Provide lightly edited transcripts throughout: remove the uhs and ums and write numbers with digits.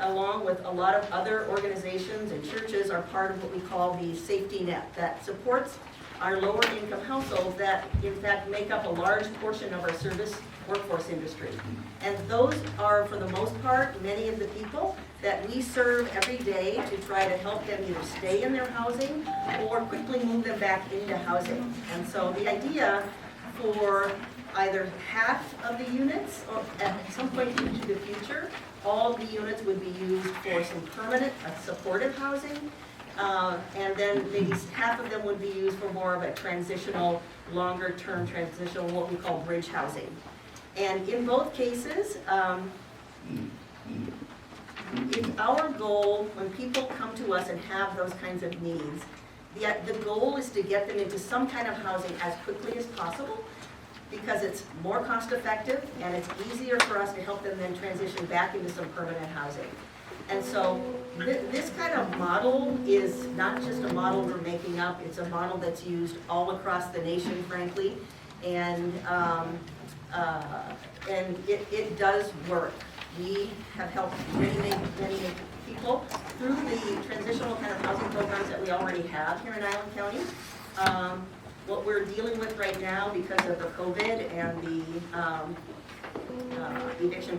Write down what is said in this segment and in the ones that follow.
along with a lot of other organizations and churches, are part of what we call the safety net that supports our lower income households that in fact make up a large portion of our service workforce industry. And those are, for the most part, many of the people that we serve every day to try to help them either stay in their housing or quickly move them back into housing. And so the idea for either half of the units or at some point into the future, all of the units would be used for some permanent supportive housing. And then maybe half of them would be used for more of a transitional, longer term transitional, what we call bridge housing. And in both cases, it's our goal when people come to us and have those kinds of needs, the goal is to get them into some kind of housing as quickly as possible, because it's more cost effective and it's easier for us to help them then transition back into some permanent housing. And so this kind of model is not just a model we're making up, it's a model that's used all across the nation, frankly, and it does work. We have helped many people through the transitional kind of housing programs that we already have here in Island County. What we're dealing with right now because of the COVID and the eviction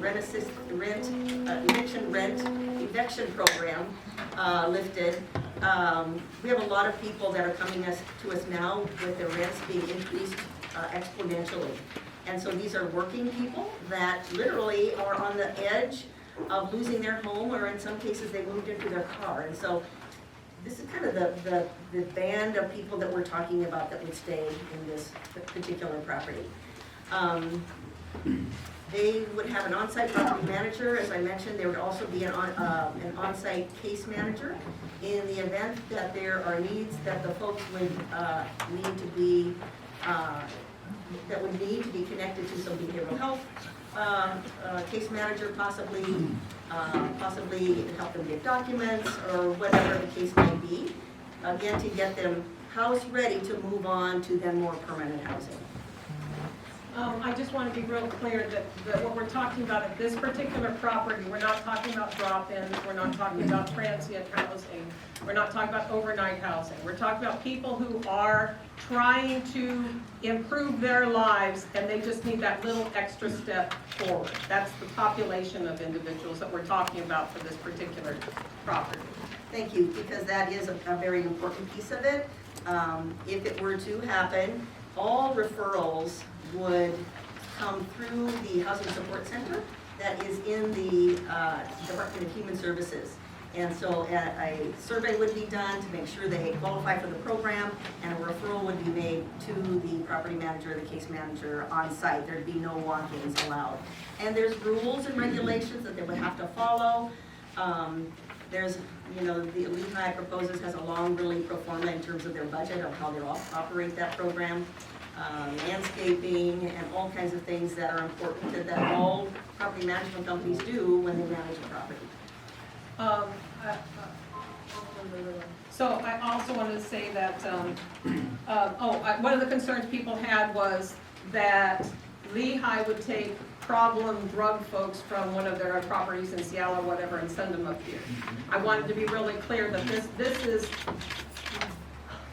program lifted, we have a lot of people that are coming to us now with their rents being increased exponentially. And so these are working people that literally are on the edge of losing their home, or in some cases they moved into their car. And so this is kind of the band of people that we're talking about that would stay in this particular property. They would have an on-site property manager, as I mentioned. There would also be an on-site case manager in the event that there are needs that the folks would need to be connected to some behavioral health case manager, possibly help them get documents or whatever the case may be. Again, to get them house ready to move on to then more permanent housing. I just want to be real clear that what we're talking about at this particular property, we're not talking about drop-ins, we're not talking about transient housing, we're not talking about overnight housing. We're talking about people who are trying to improve their lives and they just need that little extra step forward. That's the population of individuals that we're talking about for this particular property. Thank you, because that is a very important piece of it. If it were to happen, all referrals would come through the Housing Support Center that is in the Department of Human Services. And so a survey would be done to make sure they qualify for the program, and a referral would be made to the property manager or the case manager on site. There'd be no walk-ins allowed. And there's rules and regulations that they would have to follow. There's, the Lehigh proposes has a long, really pro forma in terms of their budget of how they'll operate that program. Landscaping and all kinds of things that are important that all property management companies do when they manage a property. So I also wanted to say that, one of the concerns people had was that Lehigh would take problem drug folks from one of their properties in Seattle or whatever and send them up here. I wanted to be really clear that this is,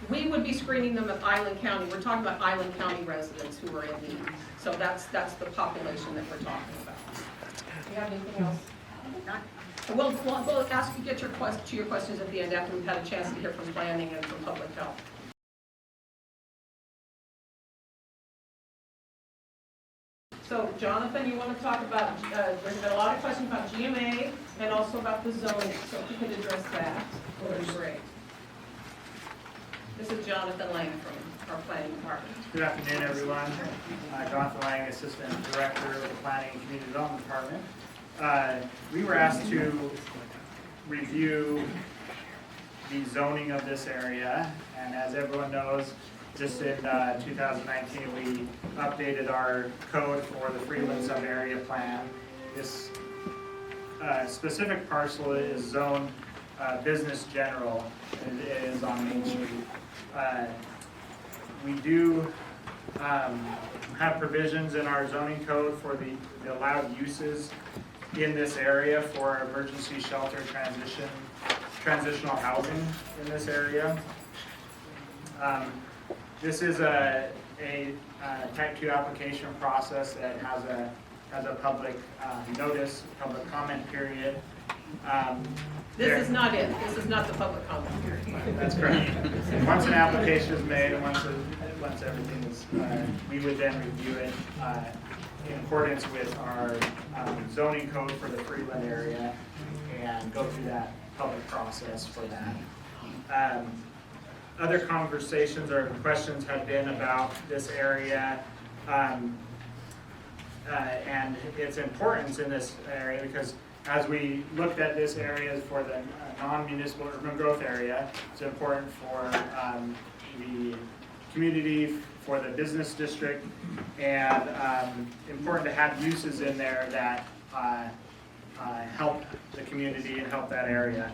we would be screening them at Island County. We're talking about Island County residents who are in need. So that's the population that we're talking about. Do you have anything else? We'll ask you to get your questions at the end after we've had a chance to hear from planning and from public health. So Jonathan, you want to talk about, there's been a lot of questions about GMA and also about the zoning. So if you could address that, that would be great. This is Jonathan Lang from our planning department. Good afternoon, everyone. Jonathan Lang, Assistant Director of the Planning and Community Development Department. We were asked to review the zoning of this area, and as everyone knows, just in 2019 we updated our code for the Freeland sub-area plan. This specific parcel is zoned business general, and it is on Main Street. We do have provisions in our zoning code for the allowed uses in this area for emergency shelter transitional housing in this area. This is a type 2 application process that has a public notice, public comment period. This is not it. This is not the public comment period. That's correct. Once an application is made and once everything is, we would then review it in accordance with our zoning code for the Freeland area and go through that public process for that. Other conversations or questions have been about this area and its importance in this area, because as we looked at this area for the non-municipal urban growth area, it's important for the community, for the business district, and important to have uses in there that help the community and help that area.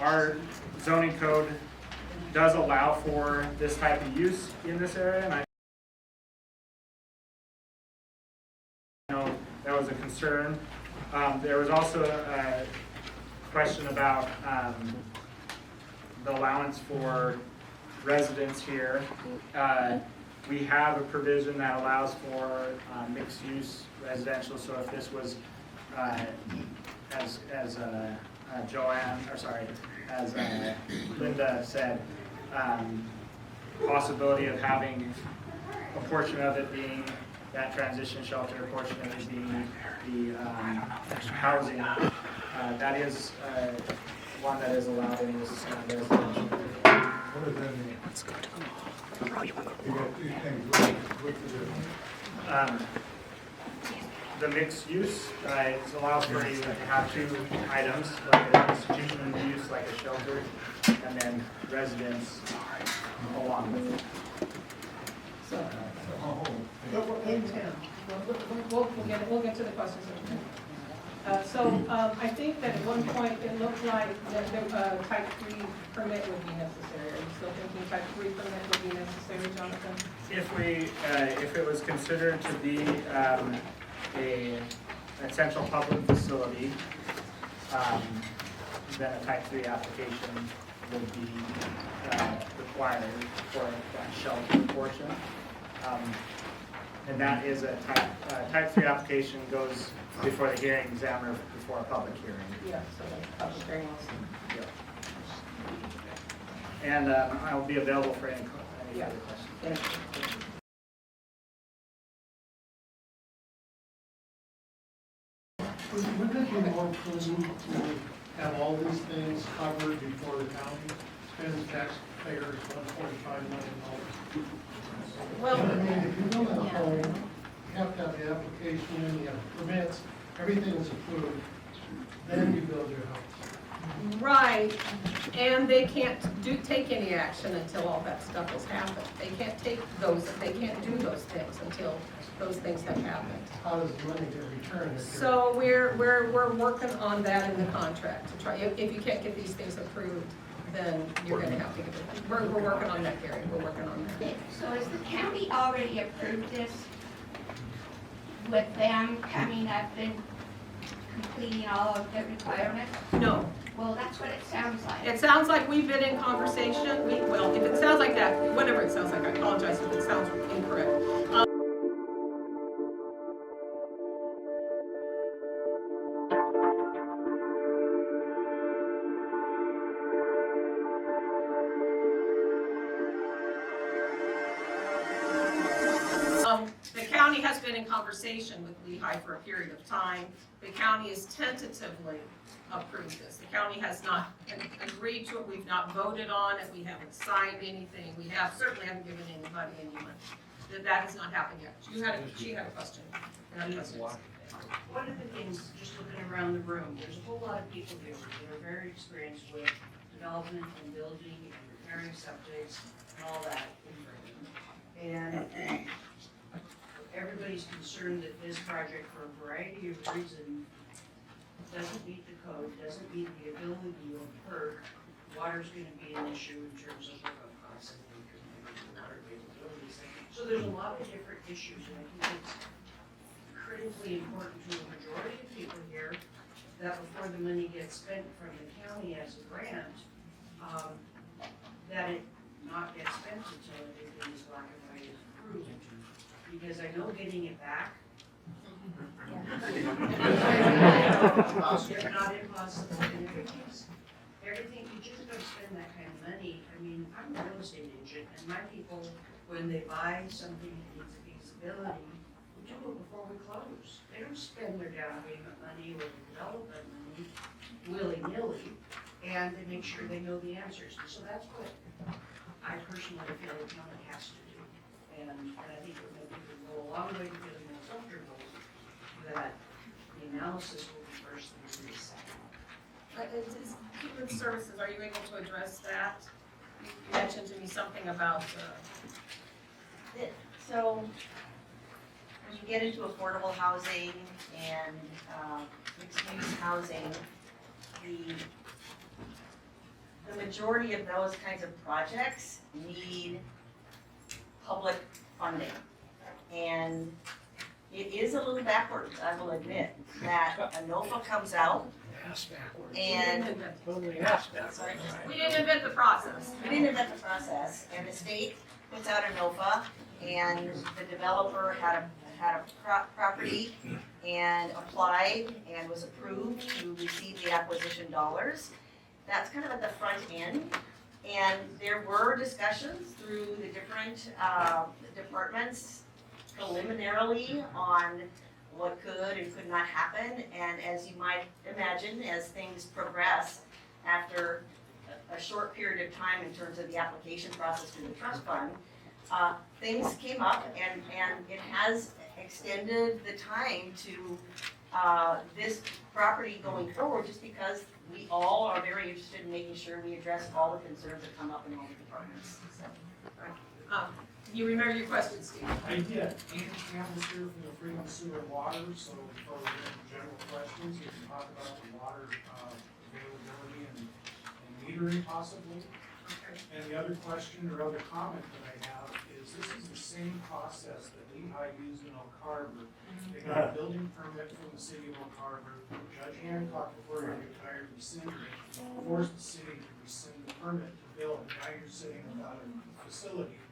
Our zoning code does allow for this type of use in this area, and I know that was a concern. There was also a question about the allowance for residents here. We have a provision that allows for mixed-use residential. So if this was, as Linda said, possibility of having a portion of it being that transition shelter, a portion of it being the housing. That is one that is allowed in this residential. What does that mean? Let's go to the mall. You got two things. What to do? The mixed use allows for you to have two items, like an institutional use, like a shelter, and then residence along with it. So, in town. We'll get to the questions in a minute. I think that at one point it looked like that type 3 permit would be necessary. Are you still thinking type 3 permit would be necessary, Jonathan? If it was considered to be an essential public facility, then a type 3 application would be required for that shelter portion. And that is a type 3 application goes before the hearing examiner before a public hearing. Yeah, so the public hearing also. Yep. And I'll be available for any other questions. Thank you. Wouldn't it be more prudent to have all these things covered before the county spends taxpayers $145 million? Well, I mean, if you build a home, you have to have the application in, you have permits, everything is approved, then you build your house. right, and they can't take any action until all that stuff has happened. They can't do those things until those things have happened. How does the money get returned? So we're working on that in the contract to try, if you can't get these things approved, then you're gonna have to get it. We're working on that, Gary, we're working on that. So has the county already approved this with them coming up and completing all of the requirements? No, Well, that's what it sounds like. it sounds like we've been in conversation, well, if it sounds like that, whatever it sounds like, I apologize if it sounds incorrect. The county has been in conversation with Lehigh for a period of time. The county has tentatively approved this. The county has not agreed to it. We've not voted on it. We haven't signed anything. We certainly haven't given anybody any money. That has not happened yet. She had a question. One of the things, just looking around the room, there's a whole lot of people here that are very experienced with development and building and repairing septics and all that. And everybody's concerned that this project, for a variety of reasons, doesn't meet the code, doesn't meet the ability of PERC. Water's gonna be an issue in terms of hookup costs and water availability. So there's a lot of different issues, and I think it's critically important to a majority of people here that before the money gets spent from the county as a grant, that it not get spent until everything is black and white is approved. Because I know getting it back is not impossible in every case. Everything, you just don't spend that kind of money. I mean, I'm a real estate agent, and my people, when they buy something that needs a feasibility, we do it before we close. They don't spend their down payment money or the development money willy-nilly, and they make sure they know the answers. And so that's what I personally feel the county has to do. And I think it would make people go a long way to feeling more comfortable that the analysis will be first and be second. Is Human Services, are you able to address that? You mentioned to me something about, So, when you get into affordable housing and mixed-use housing, the majority of those kinds of projects need public funding. And it is a little backwards, I will admit, that a NOFA comes out and sorry, we didn't invent the process. we didn't invent the process, and the state puts out a NOFA, and the developer had a property and applied and was approved to receive the acquisition dollars. That's kind of at the front end, and there were discussions through the different departments preliminarily on what could and could not happen, and as you might imagine, as things progress after a short period of time in terms of the application process to the trust fund, things came up, and it has extended the time to this property going forward, just because we all are very interested in making sure we address all the concerns that come up in all the departments. So, You remember your question, Steve? I did. Andy Campbell's here from the Freeland Sewer Water, so for general questions, you can talk about the water availability and metering possibly. And the other question or other comment that I have is this is the same process that Lehigh used in Oak Harbor. They got a building permit from the city of Oak Harbor. Judge Hancock, before he retired, rescinded it, forced the city to rescind the permit to build. Now you're sitting without a facility.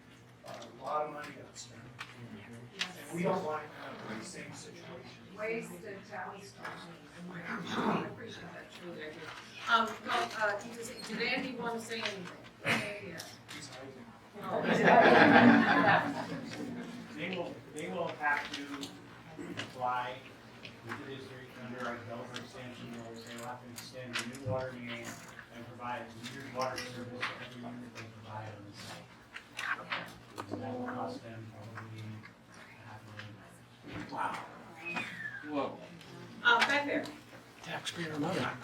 A lot of money got spent. And we don't want to have the same situation. Wasted talent. I appreciate that, truly, I do. Did Andy want to say anything? Yeah. He's hiding. Oh. They will have to apply with the district under our developer extension rules. They will have to extend a new water main and provide metered water service every year that they provide on the site. So that will cost them probably $500,000. Wow. Whoa. Back there.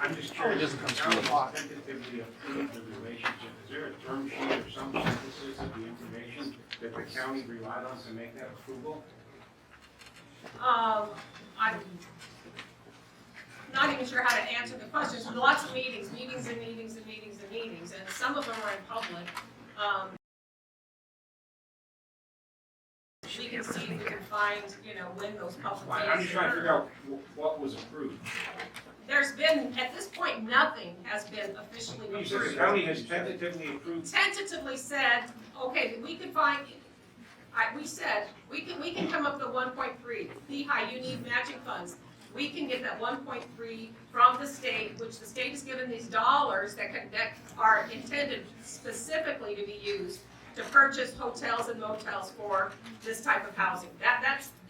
I'm just curious, how tentatively approve the relationship? Is there a term sheet or some synthesis of the information that the county relied on to make that approval? I'm not even sure how to answer the questions. Lots of meetings, and some of them are in public. We can see if we can find, when those public meetings. I'm just trying to figure out what was approved. There's been, at this point, nothing has been officially You said the approved. county has tentatively approved. Tentatively said, okay, we could find, we said, we can come up with 1.3. Lehigh, you need matching funds. We can get that 1.3 from the state, which the state has given these dollars that are intended specifically to be used to purchase hotels and motels for this type of housing.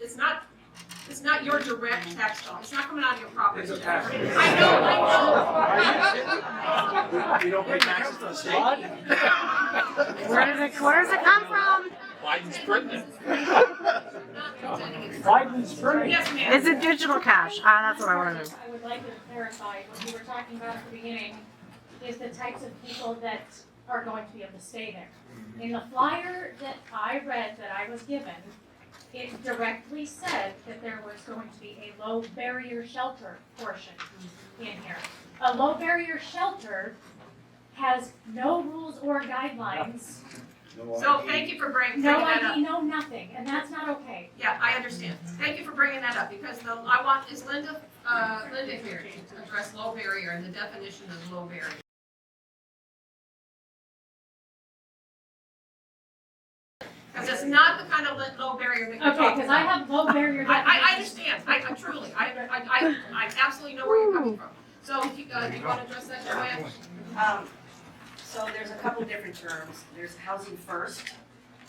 It's not your direct tax dollar. It's not coming out of your property. It's a tax. I know. You don't pay taxes to the state? Where does it come from? Biden's printing. Yes, ma'am. Is it digital cash? That's what I want to know. I would like to clarify, what you were talking about at the beginning is the types of people that are going to be able to stay there. In the flyer that I read, that I was given, it directly said that there was going to be a low barrier shelter portion in here. A low barrier shelter has no rules or guidelines So thank you for bringing No that up. ID, no nothing, and that's not okay. Yeah, I understand. Thank you for bringing that up, because I want, is Linda here to address low barrier and the definition of low barrier? Because it's not the kind of low barrier that you're Okay, talking because I about. have low barrier I definitions. understand, I truly, I absolutely know where you're coming from. So, do you want to address that, Joanne? So there's a couple different terms. There's housing first.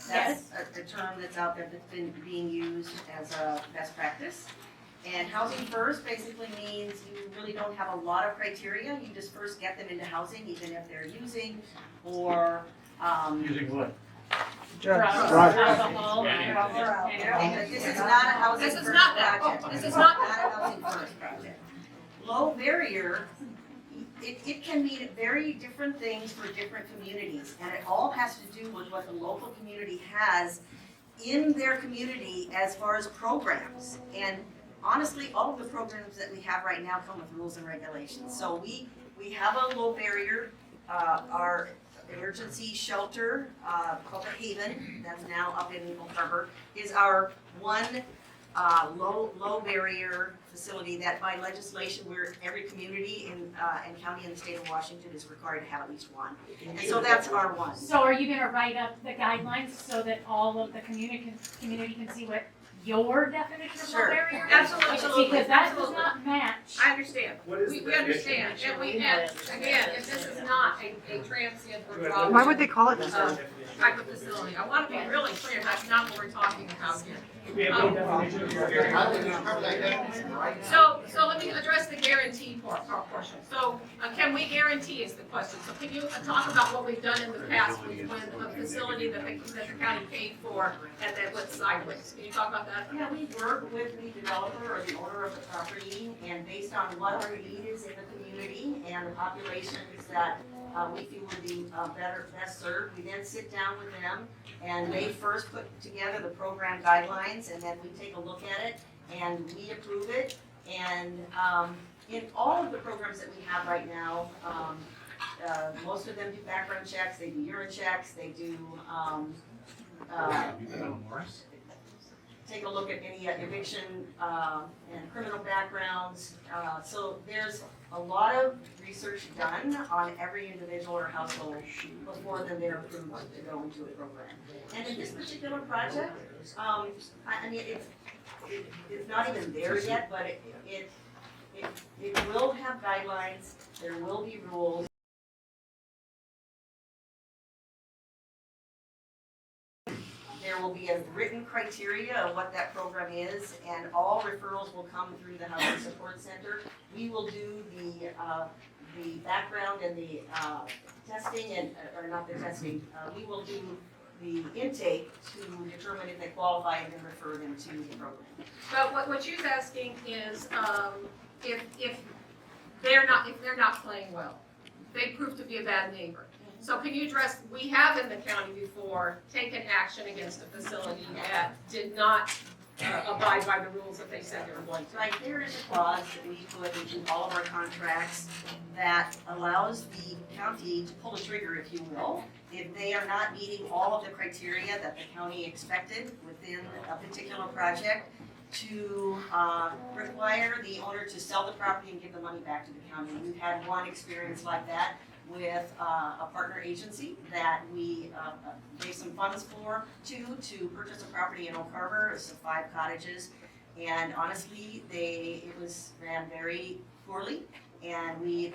That's a term that's out there that's been being used as a best practice. And housing first basically means you really don't have a lot of criteria. You just first get them into housing, even if they're using or, Using what? Drugs, Drugs. alcohol, but this is not a housing This is first not that. project. This is not a housing first project. Low barrier, it can mean very different things for different communities, and it all has to do with what the local community has in their community as far as programs. And honestly, all of the programs that we have right now come with rules and regulations. So we have a low barrier, our emergency shelter, called the Haven, that's now up in Oak Harbor, is our one low barrier facility that by legislation, where every community in county in the state of Washington is required to have at least one. And so that's our one. So are you gonna write up the guidelines so that all of the community can see what your definition of low Sure. barrier is? Absolutely. Because that does Absolutely. not match. I understand. What is We the understand, and again, if this is not a transient or problem. Why would they call it that? Type of facility, I want to be really clear, that's not what we're talking about here. We have no definition of your area. So let me address the guarantee portion. So can we guarantee is the question. So can you talk about what we've done in the past when a facility that the county paid for and then went sideways? Can you talk about that? Yeah, we work with the developer or the owner of the property, and based on what our need is in the community and the populations that we feel would be best served, we then sit down with them, and they first put together the program guidelines, and then we take a look at it, and we approve it. And in all of the programs that we have right now, most of them do background checks, they do urine checks, they do take a look at any eviction and criminal backgrounds. So there's a lot of research done on every individual or household before then they're approved to go into a program. And in this particular project, I mean, it's not even there yet, but it will have guidelines, there will be rules. There will be a written criteria of what that program is, and all referrals will come through the Housing Support Center. We will do the background and the testing, or not the testing, we will do the intake to determine if they qualify and then refer them to the program. But what she's asking is, if they're not playing well, they prove to be a bad neighbor. So can you address, we have in the county before taken action against a facility that did not abide by the rules that they said they were going to. Right, there is a clause that we put into all of our contracts that allows the county to pull a trigger, if you will, if they are not meeting all of the criteria that the county expected within a particular project, to require the owner to sell the property and give the money back to the county. We've had one experience like that with a partner agency that we gave some funds to purchase a property in Oak Harbor. It's 5 cottages, and honestly, it was ran very poorly, and the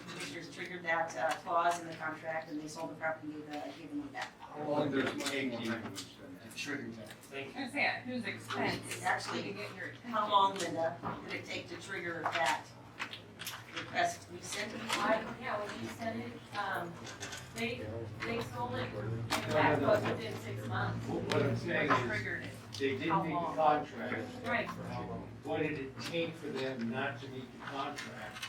commissioners triggered that clause in the contract, and they sold the property and gave them back. How long does it take you to trigger that? Whose expense? Actually, how long, Linda, did it take to trigger that request? We sent it. Yeah, when you said it, they sold it, that was within 6 months. What I'm saying is, Triggered it. they didn't meet the contract. Right. What did it take for them not to meet the contract?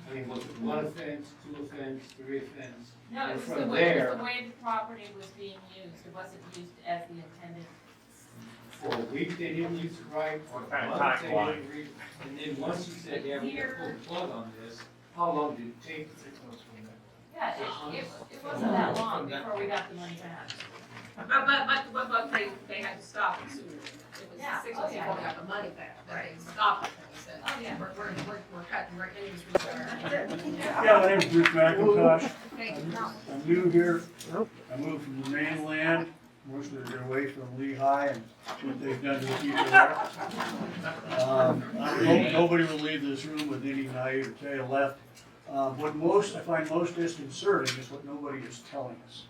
I mean, was it 1 offense, 2 offense, 3 offense? No, it And was from the there- way the property was being used. It wasn't used as the intended. For a week, they didn't use it right, for What kind a of month, they timeline? didn't read. And then once you said, yeah, we're gonna pull the plug on this, how long did it take? 6 months from that. Yeah, it wasn't that long before we got the money back. But they had to stop it sooner. It was Yeah. 6 Oh, months yeah. before we got the money back, but they stopped it and they said, Oh, yeah. we're cutting right into this. Yeah, my name's Bruce McIntosh. Okay. I'm new here. I moved from the mainland, most of it away from Lehigh and what they've done to the people there. I hope nobody will leave this room with any naivete tail left. What I find most disconcerting is what nobody is telling us.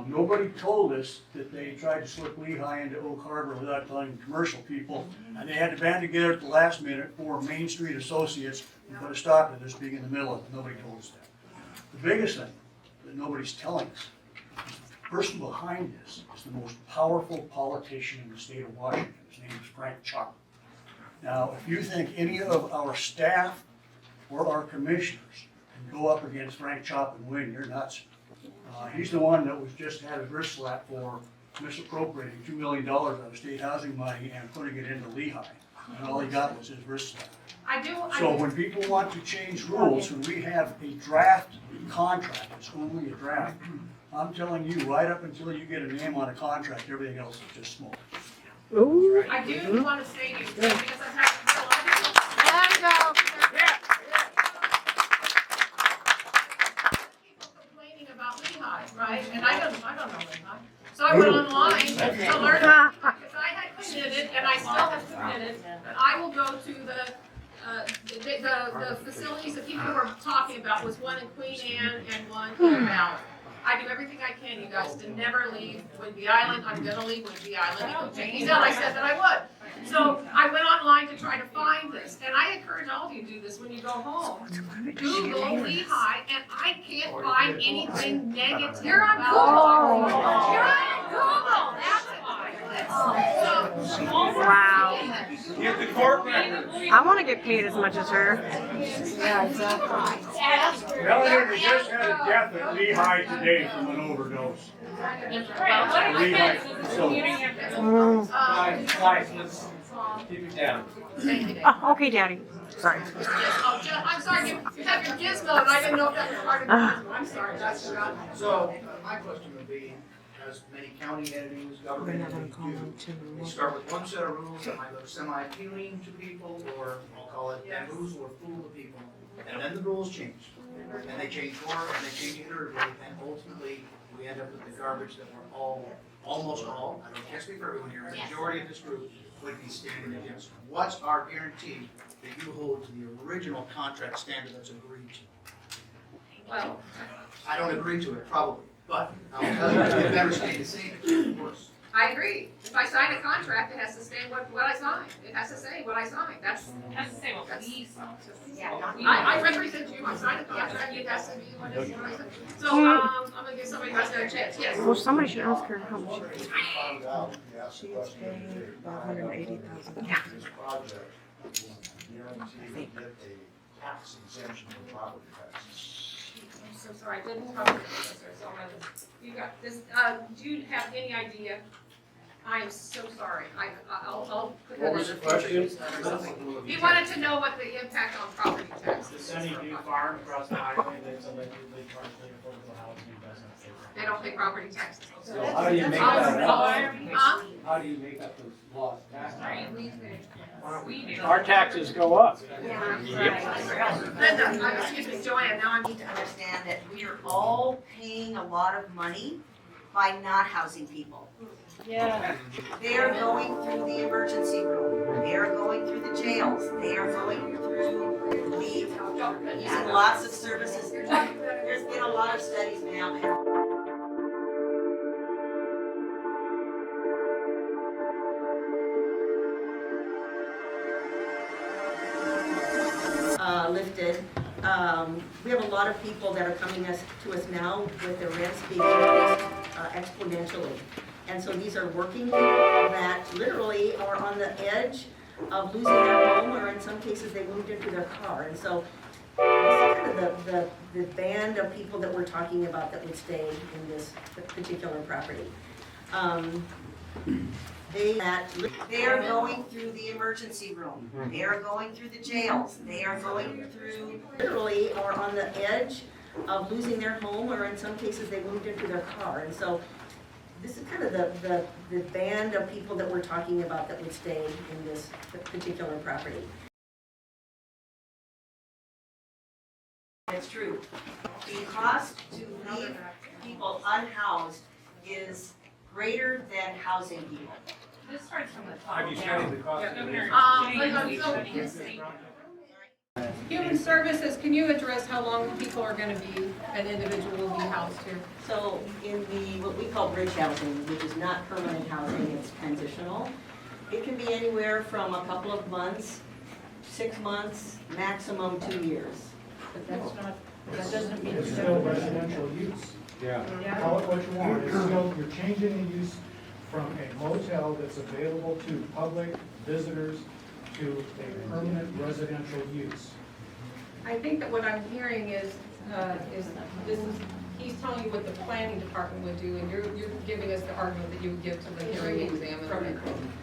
Nobody told us that they tried to slip Lehigh into Oak Harbor without telling commercial people, and they had to band together at the last minute for Main Street associates and put a stop to this being in the middle of it. Nobody told us that. The biggest thing that nobody's telling us is the person behind this is the most powerful politician in the state of Washington. His name is Frank Chop. Now, if you think any of our staff or our commissioners can go up against Frank Chop and win, you're nuts. He's the one that was just had his wrist slapped for misappropriating $2 million out of state housing money and putting it into Lehigh. And all he got was his wrist slap. So when people want to change rules, when we have a draft contract, it's only a draft, I'm telling you, right up until you get a name on a contract, everything else is just smoke. I do want to say to you, because I've had a lot of people. Complaining about Lehigh, right? And I don't know Lehigh. So I went online to learn, because I had committed, and I still have committed, that I will go to the facilities that people were talking about was one in Queen Anne and one in Valley. I do everything I can, you guys, to never leave Whidbey Island. I'm gonna leave Whidbey Island. He said I said that I would. So I went online to try to find this, and I encourage all of you to do this when you go home. Google Lehigh, and I can't find anything negative. You're on Google. You're on Google. That's why. Wow. Get the courtroom. I want to get paid as much as her. Melanie, we just had a death at Lehigh today from an overdose. Lehigh facility. Guys, let's keep it down. Oh, okay, Daddy. Sorry. I'm sorry, you have your gizmo, and I didn't know if that was part of the gizmo. I'm sorry, that's forgotten. So, my question would be, as many county entities, government entities do, they start with one set of rules that might look semi-appealing to people, or I'll call it bamboozle or fool the people, and then the rules change. And they change more, and they change iteratively, and ultimately, we end up with the garbage that we're all, almost all, I can't speak for everyone here, a majority of this group would be standing against. What's our guarantee that you hold to the original contract standard that's agreed to? Well, I don't agree to it, probably, but I'll tell you, I've never stayed the same, it's worse. I agree. If I sign a contract, it has to say what I signed. It has to say what I signed. It has to say what we signed. I represent you, I signed a contract, it has to be what I signed. So, I'm gonna give somebody else a chance, yes. Well, somebody should ask her how much. She's paid $180,000. Yeah. This project will guarantee to get a tax exemption from property taxes. I'm so sorry, I didn't cover this, so I'm gonna, you got this, do you have any idea? I am so sorry, I'll put that in the future. He wanted to know what the impact on property The taxes. Sunny View Farm across the highway that's allegedly partially affordable housing doesn't pay for They don't pay property taxes. So how do you make that up? Huh? How do you make up those lost taxes? Our taxes go up. Linda, excuse me, Joanne, now I need to understand that we are all paying a lot of money by not housing people. Yeah. They are going through the emergency room, they are going through the jails, they are going through using lots of services. There's been a lot of studies now. Lifted. We have a lot of people that are coming to us now with their rents being increased exponentially. And so these are working people that literally are on the edge of losing their home, or in some cases they moved into their car. And so this is kind of the band of people that we're talking about that would stay in this particular property. They are going through the emergency room, they are going through the jails, they are going through, literally are on the edge of losing their home, or in some cases they moved into their car. And so this is kind of the band of people that we're talking about that would stay in this particular property. It's true. The cost to leave people unhoused is greater than housing people. This starts from the top Have you down. studied the cost of Human Services, can you address how long people are gonna be, an individual will be housed here? So in what we call bridge housing, which is not permanent housing, it's transitional, it can be anywhere from a couple of months, 6 months, maximum 2 years. But that's not, that doesn't mean. It's still residential use. Yeah. Call it what you want, it's still, you're changing the use from a motel that's available to public visitors to a permanent residential use. I think that what I'm hearing is he's telling you what the planning department would do, and you're giving us the argument that you would give to the hearing examiner.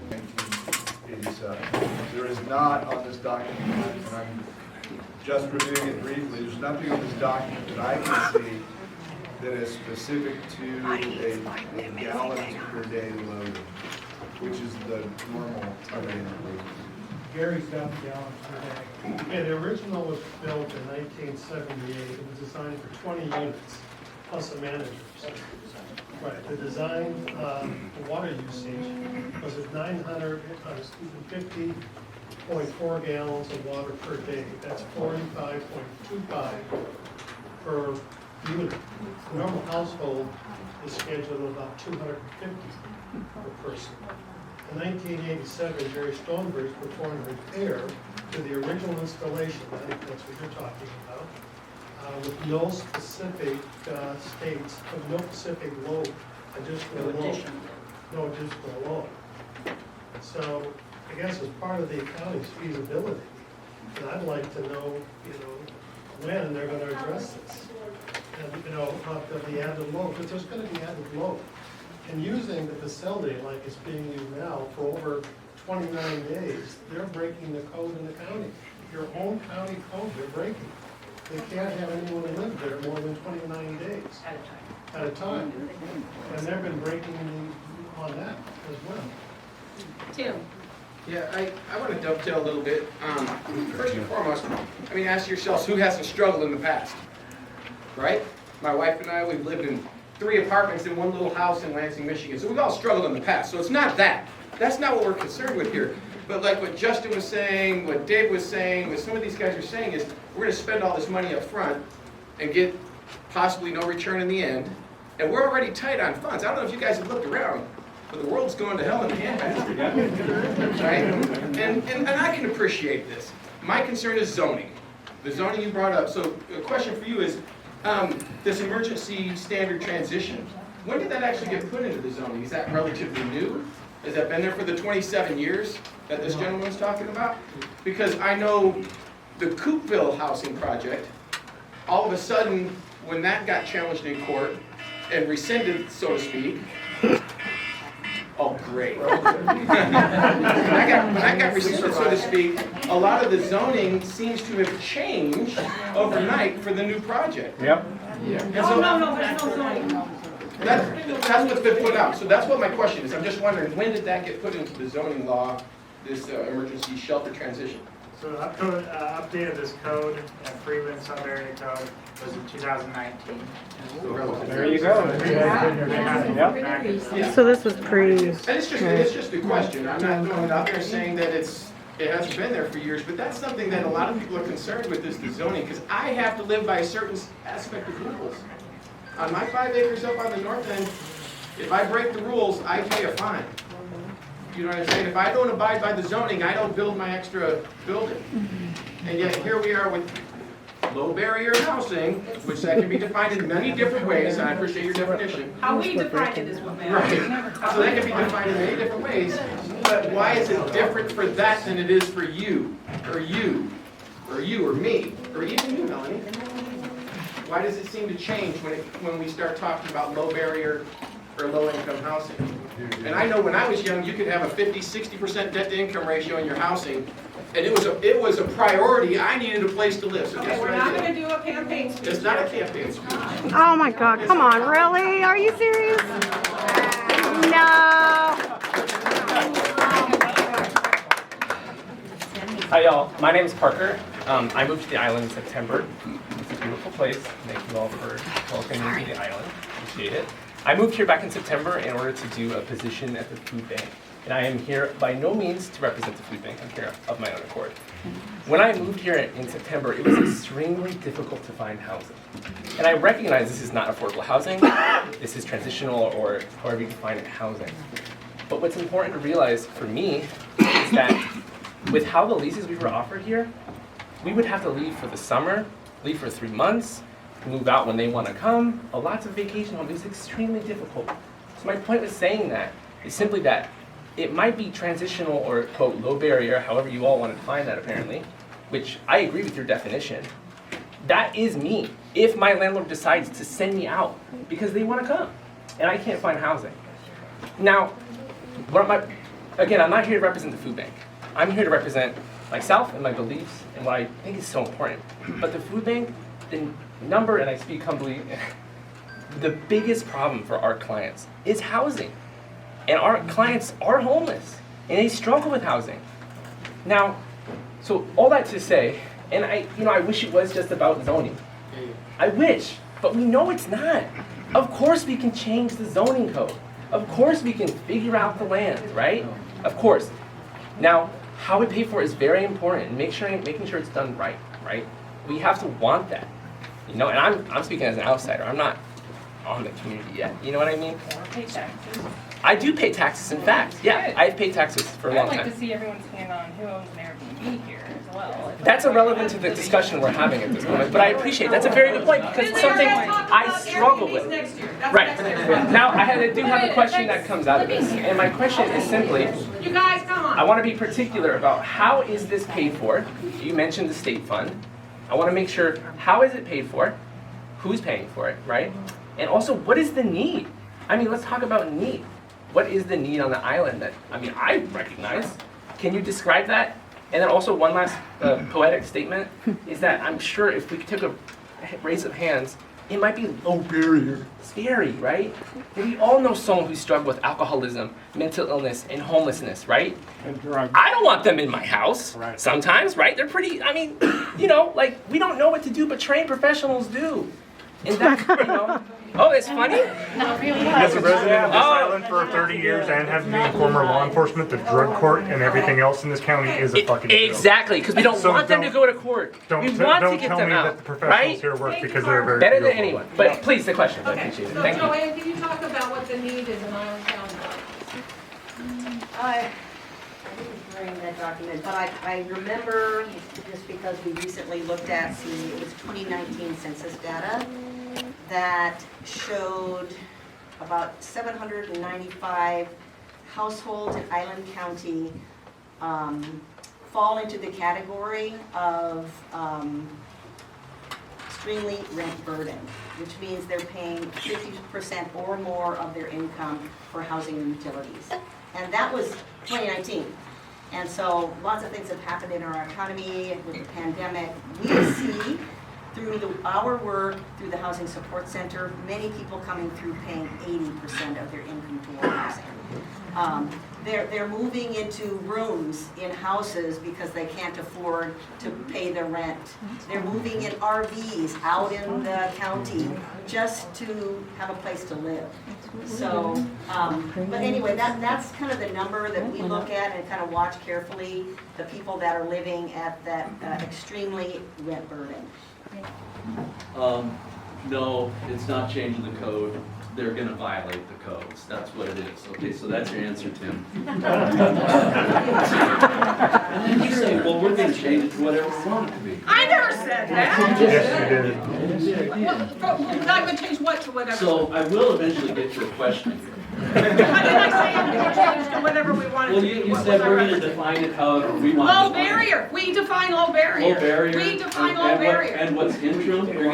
1987. There is not on this document, and I'm just reviewing it briefly, there's nothing on this document that I can see that is specific to a gallons per day load, which is the normal permitting rate. Gary's got the gallons per day. Yeah, the original was built in 1978. It was designed for 20 units, plus a manager. Right, the design, the water usage was at 50.4 gallons of water per day. That's 45.25 per unit. A normal household is scheduled about 250 per person. In 1987, Jerry Stonebridge performed repair to the original installation, I think that's what you're talking about, with no specific states, of no specific load, additional load. No additional load. So I guess as part of the county's feasibility, and I'd like to know, when they're gonna address this. And, about the added load, because there's gonna be added load. And using the facility like it's being used now for over 29 days, they're breaking the code in the county. Your own county code, they're breaking. They can't have anyone live there more than 29 days. At a time. And they've been breaking on that as well. Tim? Yeah, I want to dovetail a little bit. First and foremost, ask yourselves who hasn't struggled in the past, right? My wife and I, we've lived in 3 apartments in one little house in Lansing, Michigan. So we've all struggled in the past. So it's not that. That's not what we're concerned with here. But like what Justin was saying, what Dave was saying, what some of these guys are saying is we're going to spend all this money up front and get possibly no return in the end. And we're already tight on funds. I don't know if you guys have looked around, but the world's going to hell in a handbasket. Right? And I can appreciate this. My concern is zoning. The zoning you brought up. So a question for you is, this emergency standard transition, when did that actually get put into the zoning? Is that relatively new? Has that been there for the 27 years that this gentleman's talking about? Because I know the Coopville housing project, all of a sudden, when that got challenged in court and rescinded, so to speak, oh great. When that got rescinded, so to speak, a lot of the zoning seems to have changed overnight for the new project. Yep. And so, No, there's no zoning. That's what's been put out. So that's what my question is. I'm just wondering, when did that get put into the zoning law, this emergency shelter transition? So update of this code, Freeland sub-area code, was in 2019. There you go. Yeah. So this was pre. And it's just a question. I'm not going out there saying that it hasn't been there for years, but that's something that a lot of people are concerned with, is the zoning, because I have to live by a certain aspect of rules. On my 5 acres up on the north end, if I break the rules, I pay a fine. You know what I'm saying? If I don't abide by the zoning, I don't build my extra building. And yet here we are with low barrier housing, which that can be defined in many different ways, and I appreciate your definition. How we define it is what matters. Right. So that can be defined in many different ways, but why is it different for that than it is for you, or you, or you, or me, or even you, Melanie? Why does it seem to change when we start talking about low barrier or low income housing? And I know when I was young, you could have a 50-60% debt to income ratio in your housing, and it was a priority. I needed a place to live. So Okay, we're not going to do a campaign speech. It's not a campaign speech. Oh my God, come on, really? Are you serious? Hi y'all, my name is Parker. I moved to the island in September. It's a beautiful place. Thank you all for welcoming me to the island. Appreciate it. I moved here back in September in order to do a position at the food bank. And I am here by no means to represent the food bank. I'm here of my own accord. When I moved here in September, it was extremely difficult to find housing. And I recognize this is not affordable housing. This is transitional or however you define it, housing. But what's important to realize for me is that with how the leases we were offered here, we would have to leave for the summer, leave for 3 months, move out when they want to come, lots of vacation homes. It was extremely difficult. So my point with saying that is simply that it might be transitional or, quote, low barrier, however you all want to define that apparently, which I agree with your definition. That is me if my landlord decides to send me out because they want to come and I can't find housing. Now, again, I'm not here to represent the food bank. I'm here to represent myself and my beliefs and what I think is so important. But the food bank, the number, and I speak humbly, the biggest problem for our clients is housing. And our clients are homeless and they struggle with housing. Now, so all that to say, and I wish it was just about zoning. I wish, but we know it's not. Of course we can change the zoning code. Of course we can figure out the land, right? Of course. Now, how we pay for it is very important, and making sure it's done right, right? We have to want that, and I'm speaking as an outsider. I'm not on the community yet. You know what I mean? Pay taxes. I do pay taxes. In fact, yeah, I've paid taxes for a long time. I'd like to see everyone's hand on who owns an Airbnb here as well. That's irrelevant to the discussion we're having at this moment, but I appreciate that's a very good point because it's something I struggle with. Right. Now, I do have a question that comes out of this, and my question is simply, You guys, come on. I want to be particular about how is this paid for? You mentioned the state fund. I want to make sure, how is it paid for? Who's paying for it, right? And also, what is the need? I mean, let's talk about need. What is the need on the island that, I recognize? Can you describe that? And then also one last poetic statement is that I'm sure if we took a raise of hands, it might be low barrier. Scary, right? And we all know someone who struggled with alcoholism, mental illness, and homelessness, right? And drugs. I don't want them in my house. Right. Sometimes, right? They're pretty, we don't know what to do, but trained professionals do. And that's, oh, it's funny? Not really. As a resident of this island for 30 years and having been former law enforcement, the drug court and everything else in this county is a fucking joke. Exactly, because we don't want them to go to court. We want to get them out, Don't tell me that the professionals here work because they're very better than beautiful. anyone. But please, the question. I Okay, appreciate it. so Thank you. Joanne, can you talk about what the need is in Island County? I didn't bring that document, but I remember, just because we recently looked at it was 2019 census data that showed about 795 households in Island County fall into the category of extremely rent burden, which means they're paying 50% or more of their income for housing and utilities. And that was 2019. And so lots of things have happened in our economy with the pandemic. We see through our work, through the Housing Support Center, many people coming through paying 80% of their income toward housing. They're moving into rooms in houses because they can't afford to pay the rent. They're moving in RVs out in the county just to have a place to live. So, but anyway, that's kind of the number that we look at and kind of watch carefully, the people that are living at that extremely rent burden. No, it's not changing the code. They're gonna violate the codes. That's what it is. Okay, so that's your answer, Tim. And then you say, well, we're gonna change it to whatever we want it to be. I never said that. Yes, you did. We're not going to change what to whatever. So I will eventually get to a question here. How did I say we're going to change to whatever we want it Well, to be? you said we're gonna define it however we want Low to define it. barrier. We define low barrier. Low barrier. We define low and barrier. And what's interim, you're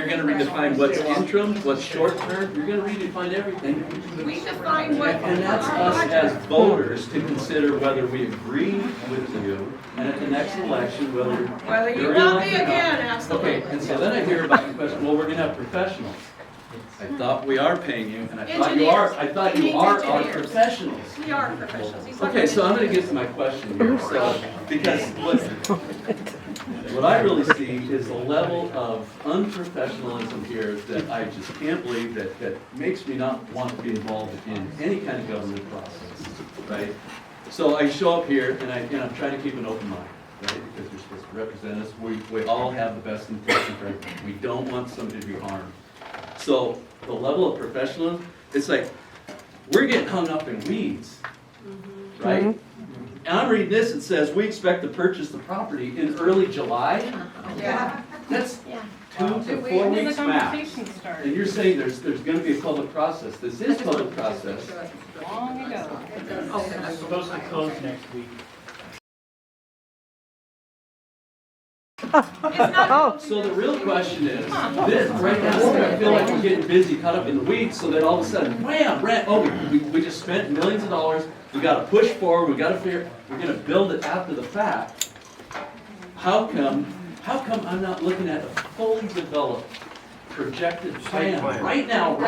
gonna redefine what's interim, what's short term, you're gonna redefine everything. We define what. And that's us as voters to consider whether we agree with you, and at the next election, whether you you're want me elected or not. again, absolutely. Okay, and so then I hear about the question, well, we're gonna have professionals. I thought we are paying you, and I thought you are our professionals. We are professionals. He's Okay, so I'm gonna get to my question here, so, because what I really see is a level of unprofessionalism here that I just can't believe, that makes me not want to be involved in any kind of government process, right? So I show up here and I'm trying to keep an open mind, right? Because you're supposed to represent us. We all have the best intention for everything. We don't want somebody to be harmed. So the level of professionalism, it's like, we're getting hung up in weeds, right? And I'm reading this, it says, we expect to purchase the property in early July. Yeah. That's 2 to 4 weeks max. And you're saying there's gonna be a public process. This is public process. Long ago. It's supposed to close next week. So the real question is, this, right now, I feel like we're getting busy, caught up in the weeds, so that all of a sudden, wham, we just spent millions of dollars, we gotta push forward, we gotta figure, we're gonna build it after the fact. How come I'm not looking at a fully developed, projected plan right now?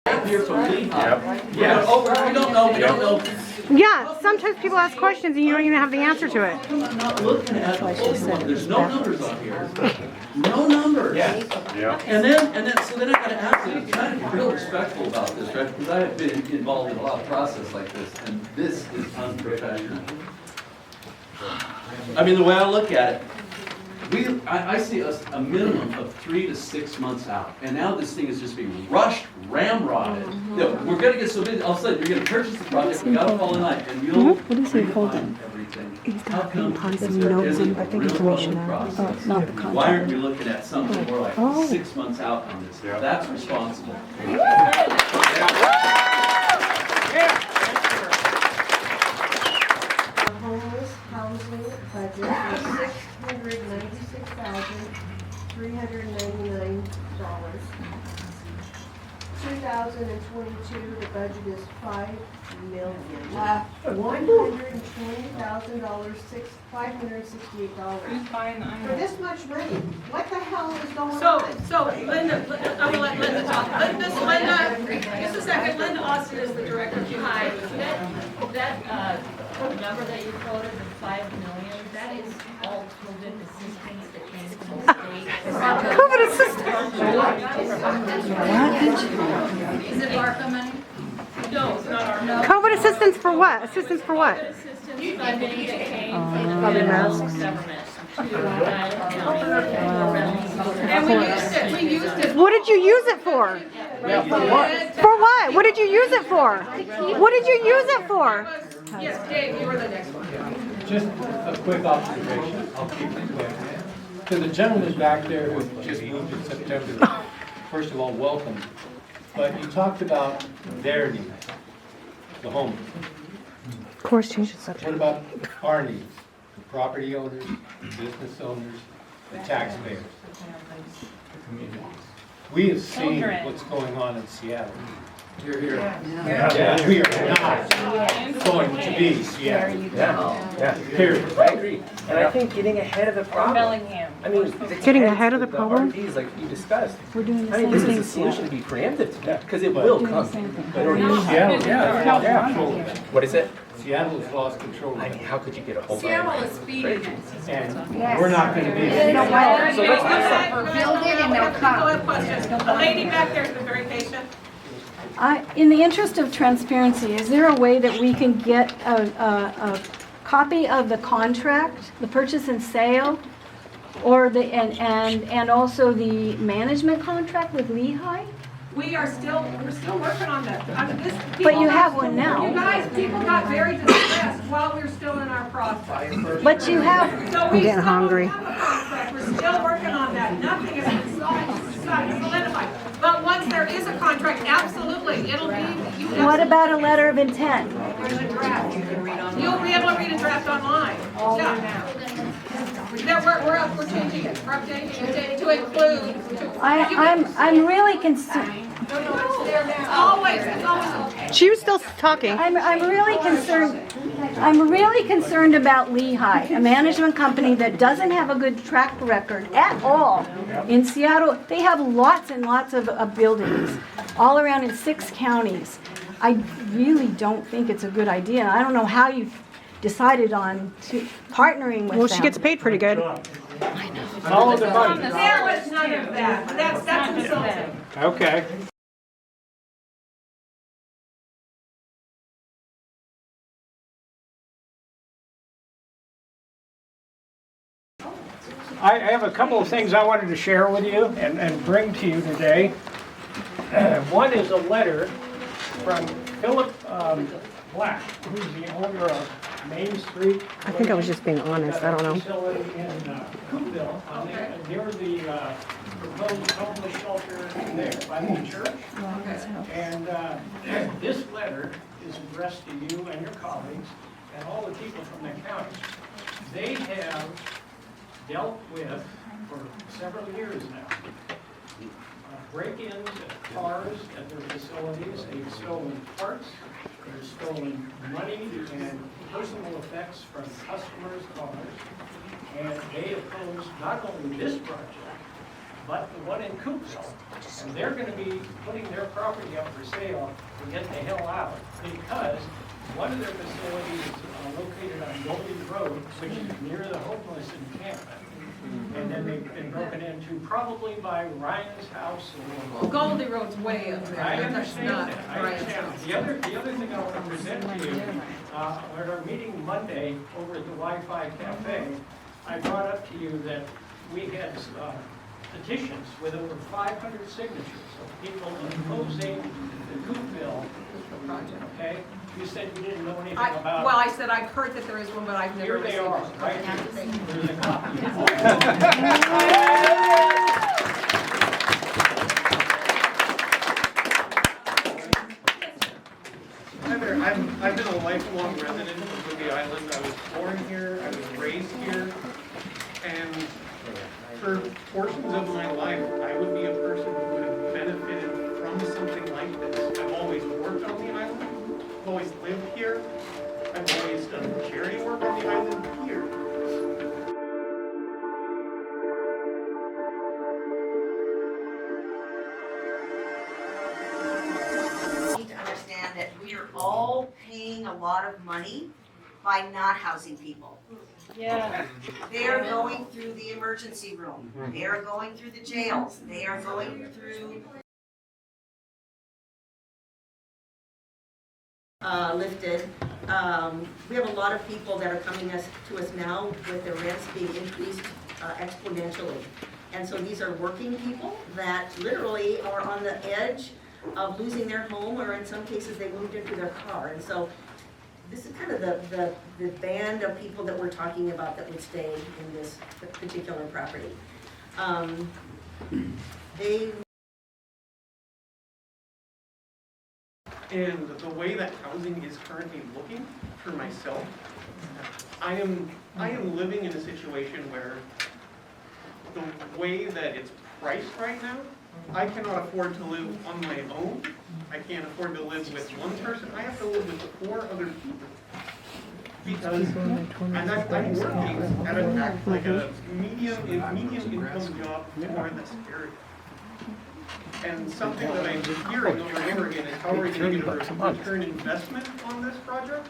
Right here from Lehigh. Yeah. Oh, we don't know. Yeah, sometimes people ask questions and you don't even have the answer to it. I'm not looking at the full one. There's no numbers on here. No numbers. Yeah. And then I gotta ask you, I'm trying to be real respectful about this, right? Because I have been involved in a lot of process like this, and this is unprofessional. I mean, the way I look at it, I see us a minimum of 3 to 6 months out, and now this thing is just being rushed, ramrodded. We're gonna get so busy, all of a sudden, you're gonna purchase the project, we gotta fall in line, and you'll redefine everything. How come there isn't a real public process? Why aren't we looking at something more like 6 months out on this? That's responsible. Homeless housing budget is $696,399. 2022, the budget is $5,120,568. For this much money, what the hell is going on? So Linda, I'm gonna let Linda talk. Linda, just a second, Linda Austin is the director. Hi, that number that you quoted, the 5 million, that is all COVID assistance that came from the state. COVID assistance? Is it ARPA money? No, it's not our. No. COVID assistance for what? Assistance for what? Assistance funding that came from the Probably federal masks. government to and we used it. What did you use it for? For what? What did you use it for? What did you use it for? Yes, Dave, you were the next one. Just a quick observation, I'll keep it quick. To the gentleman back there who just moved in September, first of all, welcome. But you talked about their needs, the homeless. Of course, change the subject. What about our needs? The property owners, the business owners, the taxpayers. We have seen what's going on in Seattle. You're here. Yeah, we are not going to be Seattle. Yeah. Period. I agree. And I think getting ahead of the problem. Bellingham. I mean, Getting ahead of the problem? RVs, like you discussed. We're doing the I mean, same this thing. is a solution to be preemptive to that, because it But- will come. What is it? Seattle has lost control. I mean, how could you get a hold of it? Seattle is feeding it. And we're not going to be. So let's do that. Build it and they'll come. Go ahead, questions. The lady back there has been very patient. In the interest of transparency, is there a way that we can get a copy of the contract, the purchase and sale, or and also the management contract with Lehigh? We're still working on that. I mean, But you have one now. You guys, people got very distressed while we were still in our process. But you have. So we still don't have a contract. We're still working on that. Nothing has been solidified. But once there is a contract, absolutely, it'll be. What about a letter of intent? There's a draft. You'll be able to read a draft online. Yeah. We're changing it. We're updating it to include. I'm really concerned. No, it's there now. It's always okay. She was still talking. I'm really concerned. I'm really concerned about Lehigh, a management company that doesn't have a good track record at all. In Seattle, they have lots and lots of buildings all around in 6 counties. I really don't think it's a good idea. I don't know how you decided on partnering with them. Well, she gets paid pretty good. Follow the money. There was none of that. That's insulting. Okay. I have a couple of things I wanted to share with you and bring to you today. One is a letter from Philip Black, who's the owner of Main Street. I think I was just being honest. I don't know. Facility in Coopville, near the proposed homeless shelter there by the church. And this letter is addressed to you and your colleagues and all the people from the county. They have dealt with, for several years now, break-ins at cars at their facilities. They've stolen parts, they've stolen money and personal effects from customers' cars. And they oppose not only this project, but the one in Coopville. And they're going to be putting their property up for sale to get the hell out, because one of their facilities is located on Goldie Road, which is near the homeless encampment. And then they've been broken into probably by Ryan's house or... Goldie Road's way up there. I That's understand not that. I Ryan's understand. house. The other thing I want to present to you, at our meeting Monday over at the Wi-Fi Cafe, I brought up to you that we had petitions with over 500 signatures of people opposing the Coopville project, okay? You said you didn't know anything about it. Well, I said I've heard that there is one, but I've never Here they received are, it. right here. There's a copy. Hi there, I've been a lifelong resident of Whidbey Island. I was born here, I was raised here, and for portions of my life, I would be a person who would have benefited from something like this. I've always worked on the island, I've always lived here, I've always done charity work on the island here. Need to understand that we are all paying a lot of money by not housing people. Yeah. They are going through the emergency room. They are going through the jails. They are going through lifted. We have a lot of people that are coming to us now with their rents being increased exponentially. And so these are working people that literally are on the edge of losing their home, or in some cases they moved into their car. And so this is kind of the band of people that we're talking about that would stay in this particular property. And the way that housing is currently looking for myself, I am living in a situation where the way that it's priced right now, I cannot afford to live on my own. I can't afford to live with one person. I have to live with 4 other people. Because I'm working at a medium income job for this area. And something that I'm hearing over and over again is how are we going to get a return investment on this project?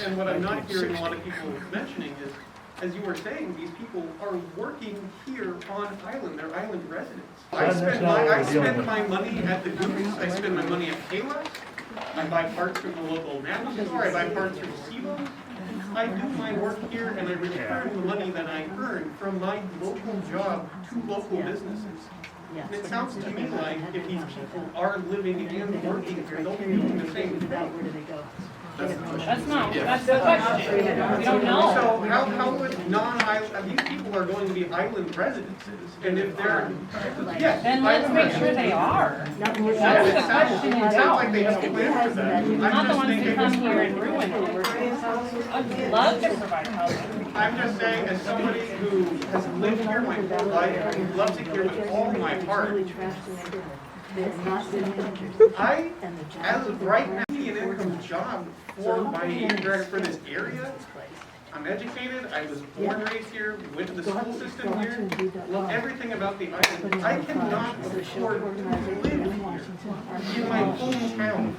And what I'm not hearing a lot of people mentioning is, as you were saying, these people are working here on island, they're island residents. I spend my money at the Goose, I spend my money at Payless, I buy parts from the local Napa store, I buy parts from Sibo. I do my work here and I return the money that I earn from my local job to local businesses. And it sounds to me like if these people are living and working here, they'll be doing the same thing. That's the question. We don't know. So how would non-island, these people are going to be island residences, and if they're, yes. Then let's make sure they are. That's the question It sounds like they have a plan for that. Not the ones who come here and ruin it. I'd love to provide housing. I'm just saying, as somebody who has lived here my whole life, I would love to hear with all my heart I, as of right now, median income job for this area. I'm educated, I was born, raised here, went to the school system here, love everything about the island. I cannot afford to live here in my hometown.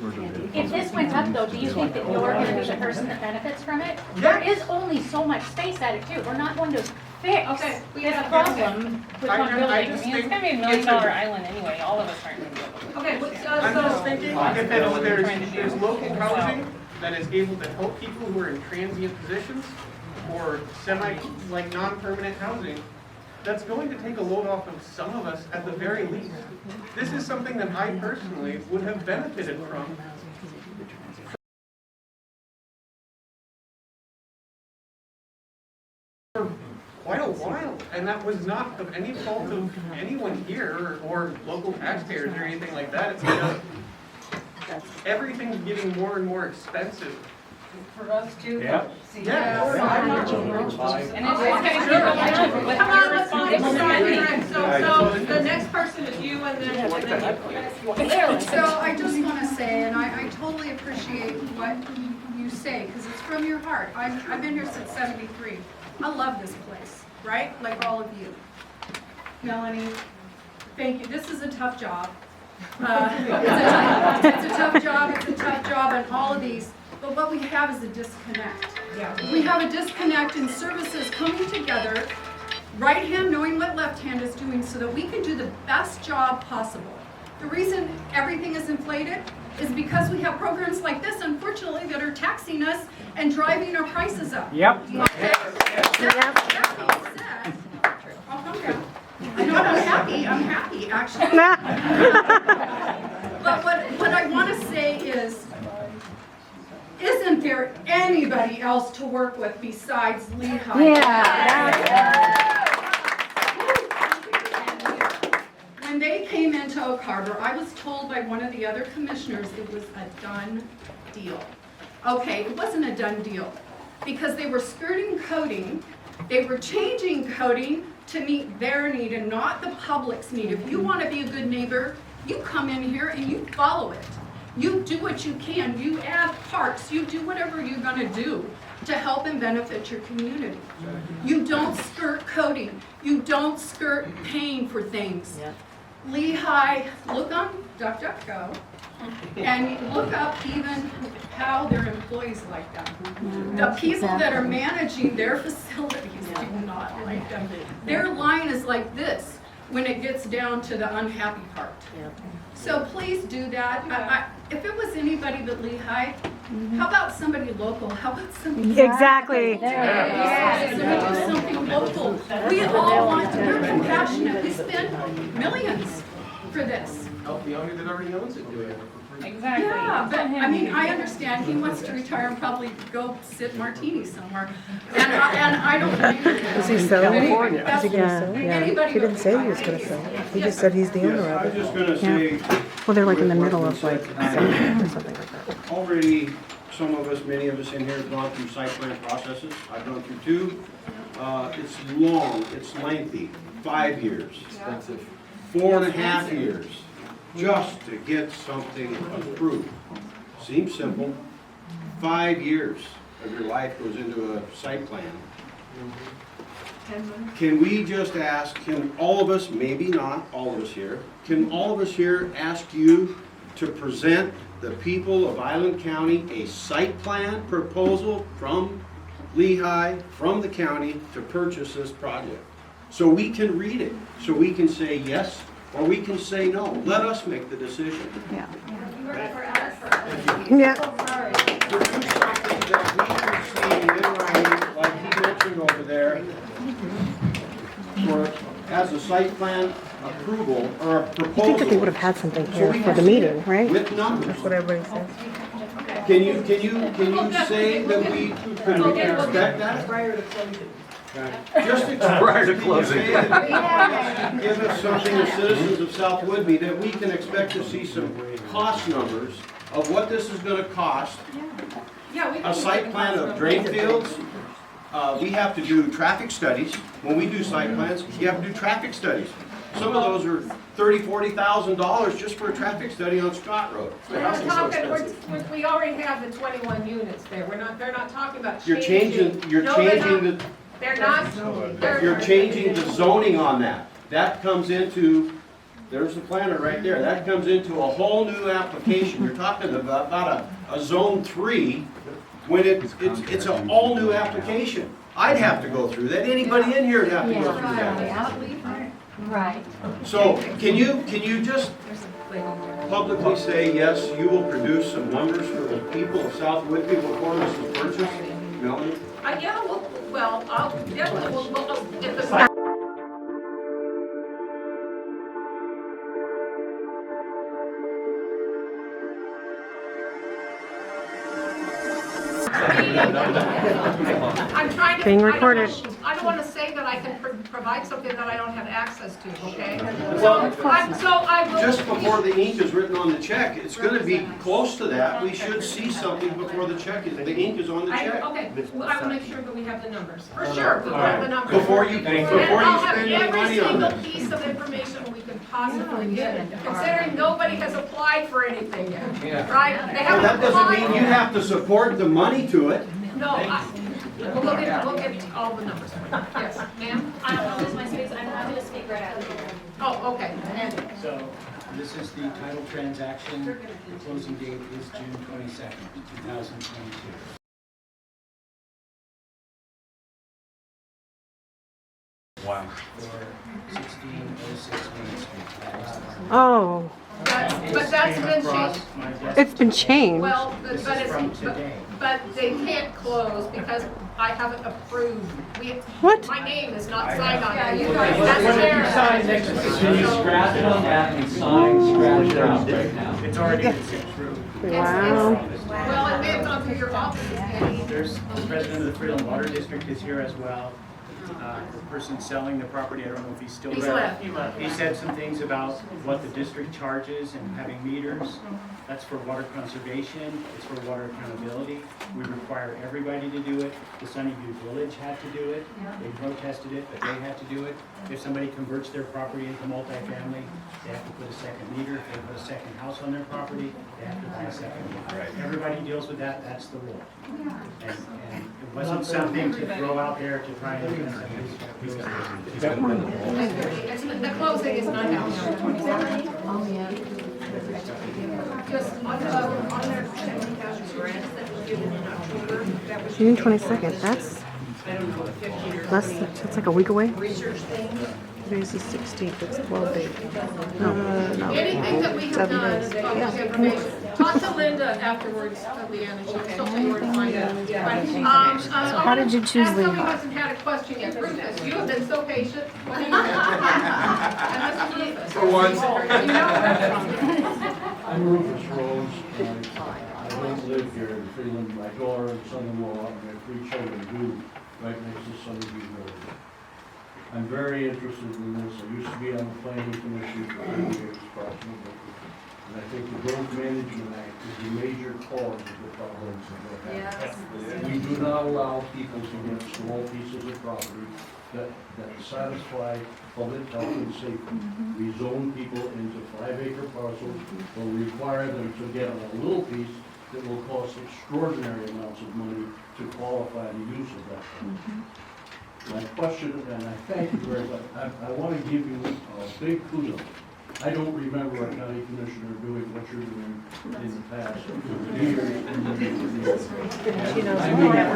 If this went up though, do you think that you're gonna be the person that benefits from it? There is only so much space at it too. We're not going to fix this problem with one building. I mean, it's gonna be $1 million island anyway, all of us aren't gonna be able to. Okay, I'm just thinking if there's local housing that is able to help people who are in transient positions or like non-permanent housing, that's going to take a load off of some of us at the very least. This is something that I personally would have benefited from for quite a while, and that was not of any fault of anyone here or local taxpayers or anything like that. It's just everything's getting more and more expensive. For us too? Yeah. Yeah. And it's gonna be your responsibility. So the next person is you and then So I just want to say, and I totally appreciate what you say, because it's from your heart. I've been here since '73. I love this place, right? Like all of you. Melanie, thank you. This is a tough job. It's a tough job on all of these. But what we have is a disconnect. Yeah. We have a disconnect in services coming together, right hand knowing what left hand is doing so that we can do the best job possible. The reason everything is inflated is because we have programs like this, unfortunately, that are taxing us and driving our prices up. Yep. Okay? That being said, I'll come down. I know I'm happy actually. But what I want to say is, isn't there anybody else to work with besides Lehigh? Yeah. When they came into Oak Harbor, I was told by one of the other commissioners it was a done deal. Okay, it wasn't a done deal because they were skirting coding, they were changing coding to meet their need and not the public's need. If you want to be a good neighbor, you come in here and you follow it. You do what you can. You add parks. You do whatever you're going to do to help and benefit your community. You don't skirt coding. You don't skirt paying for things. Lehigh, look on DuckDuckGo and look up even how their employees like them. The people that are managing their facilities do not like them. Their line is like this when it gets down to the unhappy part. So please do that. If it was anybody but Lehigh, how about somebody local? How about somebody Exactly. Somebody do something local. We all want to, we're compassionate. We spend millions for this. Help the owner that already owns it do it. Exactly. Yeah, but I mean, I understand he wants to retire and probably go sit martini somewhere. And I don't blame him. Is he selling? Is he gonna sell? Yeah. He didn't say he was gonna sell. He just said he's the owner of it. I was just gonna say. Well, they're like in the middle of like selling or something like that. Already, some of us, many of us in here have gone through site plan processes. I've gone through 2. It's long, it's lengthy, 5 years. Expensive. 4.5 years, just to get something approved. Seems simple. 5 years of your life goes into a site plan. Can we just ask, can all of us, maybe not all of us here, can all of us here ask you to present the people of Island County a site plan proposal from Lehigh, from the county, to purchase this project? So we can read it, so we can say yes, or we can say no. Let us make the decision. Yeah. Yeah. Produce something that we can see in writing, like he mentioned over there, for, as a site plan approval, or a proposal. You think that they would have had something here for the meeting, right? With numbers. That's what everybody says. Can you say that we can expect that? Prior to closing. Just Prior to closing. Give us something as citizens of South Whidbey that we can expect to see some cost numbers of what this is going to cost. A site plan of drain fields. We have to do traffic studies. When we do site plans, you have to do traffic studies. Some of those are $30,000, $40,000 just for a traffic study on Scott Road. We're not talking, we already have the 21 units there, they're not talking about changing. You're No, they're changing not. the, They're not, you're changing the zoning on that. That comes into, there's the planner right there, that comes into a whole new application. You're talking about a zone 3, when it's an all new application. I'd have to go through that, anybody in here would have to go through that. Right. So, can you just publicly say, yes, you will produce some numbers for the people of South Whidbey before this is purchased? Melanie? yeah, well, I'll, yeah, if the. I'm trying to. Being recorded. I don't want to say that I can provide something that I don't have access to, okay? So I will. Just before the ink is written on the check, it's gonna be close to that. We should see something before the ink is on the check. Okay, well, I will make sure that we have the numbers, for sure, we'll have the numbers. Before you spend any money on And I'll have every single that. piece of information we can possibly get, considering nobody has applied for anything yet, right? They Well, haven't that doesn't mean applied. you have to support the money to it. No, we'll get all the numbers. Yes, ma'am? I don't want to lose my space, I'm happy to speak right after you. Oh, okay. So, this is the title transaction, the closing date is June 22nd, 2022. Wow. For 1606 Main Street. That is the one. Oh, But that's been changed. it's been changed. Well, This but is from it's, today. but they can't close because I haven't approved. What? My name is not signed on Yeah, it. you guys- That's What did you theirs. sign next to it? Can you scratch it on that and sign, scratch it out right now? It's already been sent through. Wow. Well, it may have gone through your office, Andy. There's, the president of the Freeland Water District is here as well. The person selling the property, I don't know if he's still there. He's left. He said some things about what the district charges and having meters. That's for water conservation, it's for water accountability. We require everybody to do it. The Sunnyview Village had to do it. They protested it, but they had to do it. If somebody converts their property into multifamily, they have to put a second meter. If they put a second house on their property, they have to buy a second meter. Everybody deals with that, that's the rule. And it wasn't something to throw out there to try and. The closing is not happening on the 27th. Oh, yeah. Just on their grants that was given in October, that was. June 22nd, that's I don't know, 15 or less, something. that's like a week away? Research thing. Today's the 16th, it's 12 days. No, Anything that we have 7 done days. is public information. Talk to Linda afterwards, Leanna, she'll tell you where to find out. So how did you choose Somebody Lehigh? hasn't had a question yet. Rufus, you have been so patient. What do you have? Rufus. For once. You know I'm Rufus Rose. I don't live here in Freeland. My daughter and son-in-law and my 3 children do, right next to Sunnyview Road. I'm very interested in this. I used to be on the planning commission for 30 years approximately. And I think the Growth Management Act is the major cause of the problems that we're having. We do not allow people to get small pieces of property that satisfy public health and safety. We zone people into 5-acre parcels or require them to get on a little piece that will cost extraordinary amounts of money to qualify the use of that property. My question, and I thank you very much, I want to give you a big kudos. I don't remember a county commissioner doing what you're doing in the past years and years and years.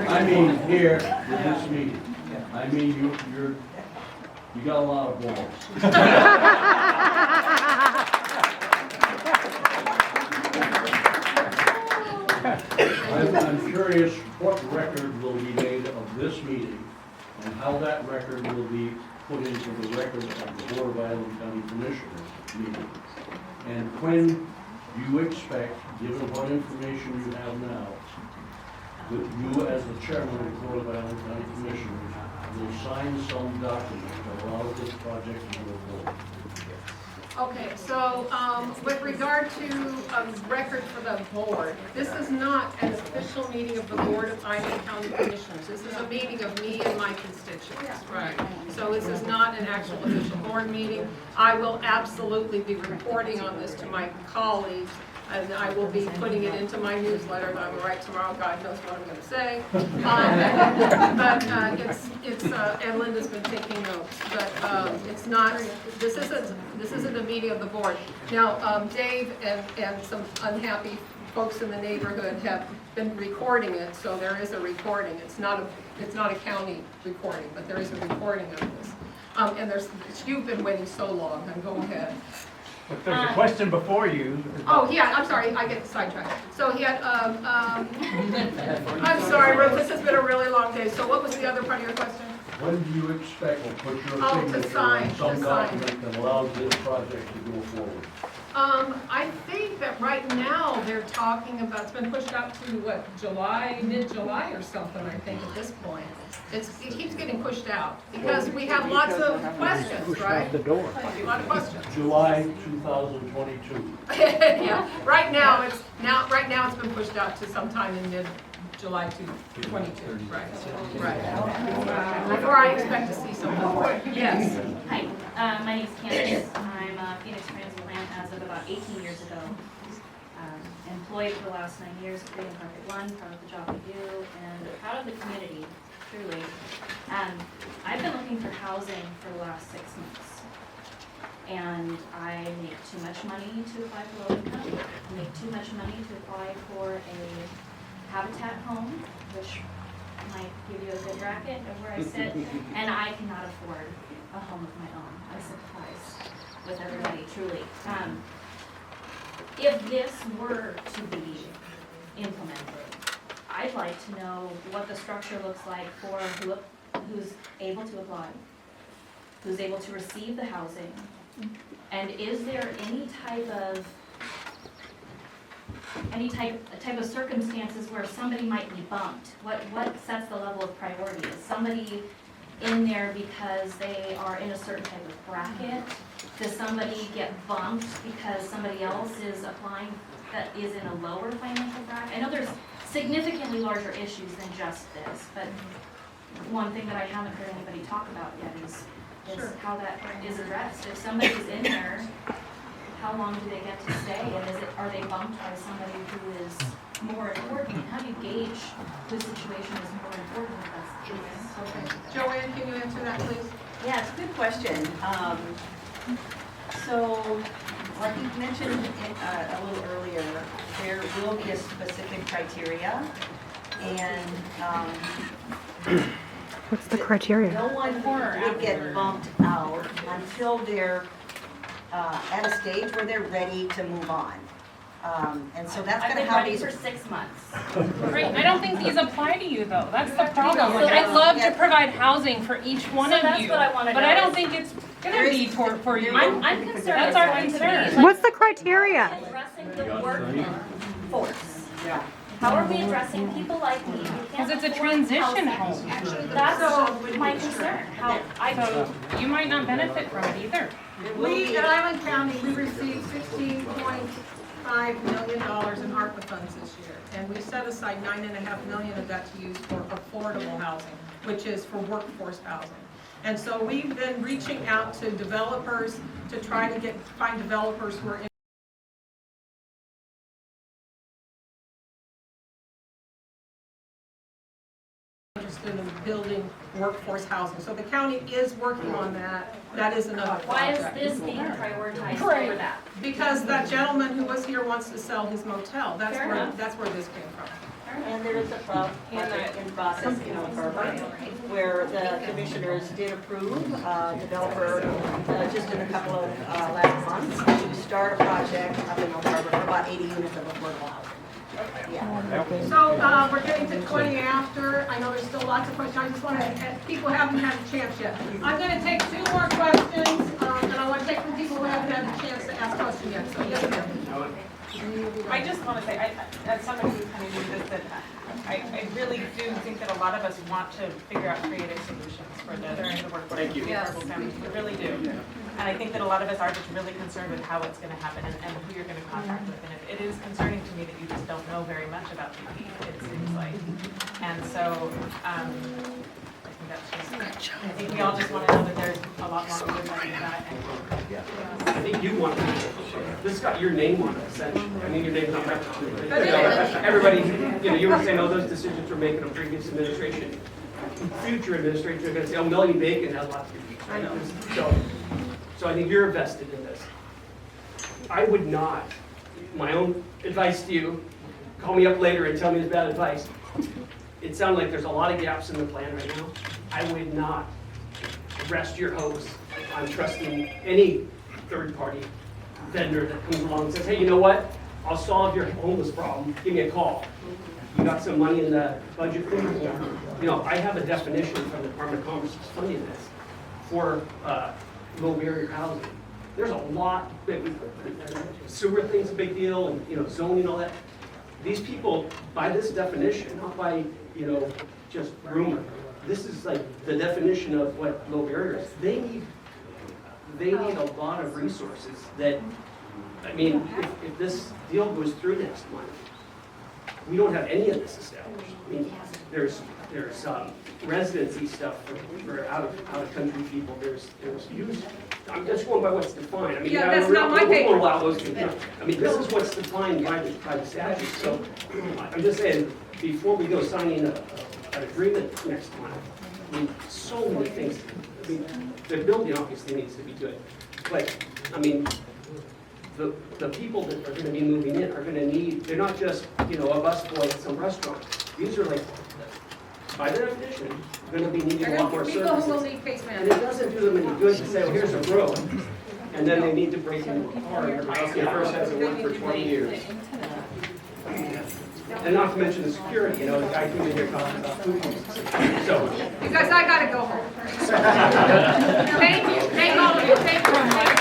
I mean, here, in this meeting, I mean, you got a lot of balls. I'm curious what record will be made of this meeting and how that record will be put into the record of the Board of Island County Commissioners meeting. And when do you expect, given what information you have now, that you as the chairman of the Board of Island County Commissioners will sign some document that allows this project to go forward? Okay, so with regard to record for the board, this is not an official meeting of the Board of Island County Commissioners. This is a meeting of me and my constituents, right? So this is not an actual official board meeting. I will absolutely be reporting on this to my colleagues, and I will be putting it into my newsletter that I will write tomorrow. God knows what I'm going to say. But and Linda's been taking notes. But it's not. This isn't a meeting of the board. Now, Dave and some unhappy folks in the neighborhood have been recording it, so there is a recording. It's not a county recording, but there is a recording of this. And you've been waiting so long. And go ahead. But there's a question before you. Oh, yeah, I'm sorry, I get sidetracked. So he had, I'm sorry, Ruth, this has been a really long day. So what was the other part of your question? When do you expect to put your Oh, to signature sign, on some to sign. document that allows this project to go forward? I think that right now they're talking about, it's been pushed out to what, July, mid-July or something, I think, at this point. It keeps getting pushed out because we have lots of questions, right? The door. A lot of questions. July 2022. Yeah, right now it's been pushed out to sometime in mid-July 2022, right? Right. Before I expect to see something. Yes. Hi, my name is Candace. I'm a Phoenix transplant as of about 18 years ago. Employed for the last 9 years at Freeland Carpet One, proud of the job we do, and proud of the community, truly. I've been looking for housing for the last 6 months. And I make too much money to apply for low income. I make too much money to apply for a Habitat home, which might give you a good bracket of where I sit, and I cannot afford a home of my own. I sympathize with everybody, truly. If this were to be implemented, I'd like to know what the structure looks like for who's able to apply, who's able to receive the housing, and is there any type of circumstances where somebody might be bumped? What sets the level of priority? Is somebody in there because they are in a certain type of bracket? Does somebody get bumped because somebody else is applying that is in a lower financial bracket? I know there's significantly larger issues than just this, but one thing that I haven't heard anybody talk about yet is how that is addressed. If somebody's in there, how long do they get to stay, and are they bumped by somebody who is more important? How do you gauge whose situation is more important with us? Okay. Joanne, can you answer that, please? Yeah, it's a good question. So, like you mentioned a little earlier, there will be a specific criteria, and What's the criteria? no one would get bumped out until they're at a stage where they're ready to move on. And so that's going to have these for 6 months. Right, I don't think these apply to you though, that's the problem. Like, I'd love to provide housing for each one of that's you, what I wanna but know I don't is- think it's gonna be for you. I'm concerned. That's our concern. What's the criteria? Addressing the workforce. How are we addressing people like me who can't Because it's a afford transition housing? home. That's my concern. So you might not benefit from it either. We, at Island County, we received $16.5 million in ARPA funds this year, and we set aside $9.5 million of that to use for affordable housing, which is for workforce housing. And so we've been reaching out to developers to try to find developers who are interested in building workforce housing. So the county is working on that. That is another project. Why is this being prioritized Great. over that? Because that gentleman who was here wants to sell his motel. That's Fair where enough. that's where this came from. And there is a project in process in Oak Harbor where the commissioners did approve developer just in a couple of last months to start a project up in Oak Harbor for about 80 units of affordable housing. Yeah. So we're getting to 20 after. I know there's still lots of questions. I just want to, people haven't had a chance yet. I'm going to take 2 more questions, and I want to take from people who haven't had a chance to ask questions yet. So yes, ma'am. I just want to say, as somebody who kind of knew this, that I really do think that a lot of us want to figure out creative solutions for the workforce. Thank you. Yes. We really do. And I think that a lot of us are just really concerned with how it's gonna happen and who you're gonna contract with. And it is concerning to me that you just don't know very much about PP, it seems like. And so, I think that's just, I think we all just wanna know that there's a lot more to about it. I think you want to, this has got your name on it, essentially. I mean, your name's not registered. Everybody, you were saying, oh, those decisions were made in a previous administration. Future administrators are gonna say, oh, Melanie Bacon has lots of people. I know. So I think you're vested in this. I would not, my own advice to you, call me up later and tell me it's bad advice. It sounds like there's a lot of gaps in the plan right now. I would not rest your hopes on trusting any third-party vendor that comes along and says, hey, you know what? I'll solve your homeless problem. Give me a call. You got some money in the budget for me? I have a definition from the Department of Commerce funding this for low barrier housing. There's a lot, sewer thing's a big deal, and zoning and all that. These people, by this definition, not by just rumor, this is like the definition of what low barrier is. They need a lot of resources that, I mean, if this deal goes through next month, we don't have any of this established. I mean, there's residency stuff for out of country people. There's use. I'm just going by what's defined. I mean, Yeah, that's not my paper. We'll allow those to. I mean, this is what's defined by the statute. So I'm just saying, before we go signing an agreement next month, I mean, so many things. I mean, the building obviously needs to be good, but I mean, the people that are going to be moving in are going to need. They're not just a busboy at some restaurant. These are like, by their definition, going to be needing a lot more services. People who will need face And masks. it doesn't do them any good to say, well, here's a road, and then they need to break into a car. And My house first hasn't worked for 20 years. And not to mention the security, the guy came in here talking about food. So. You guys, I gotta go home. Thank you, thank all of you, thank you.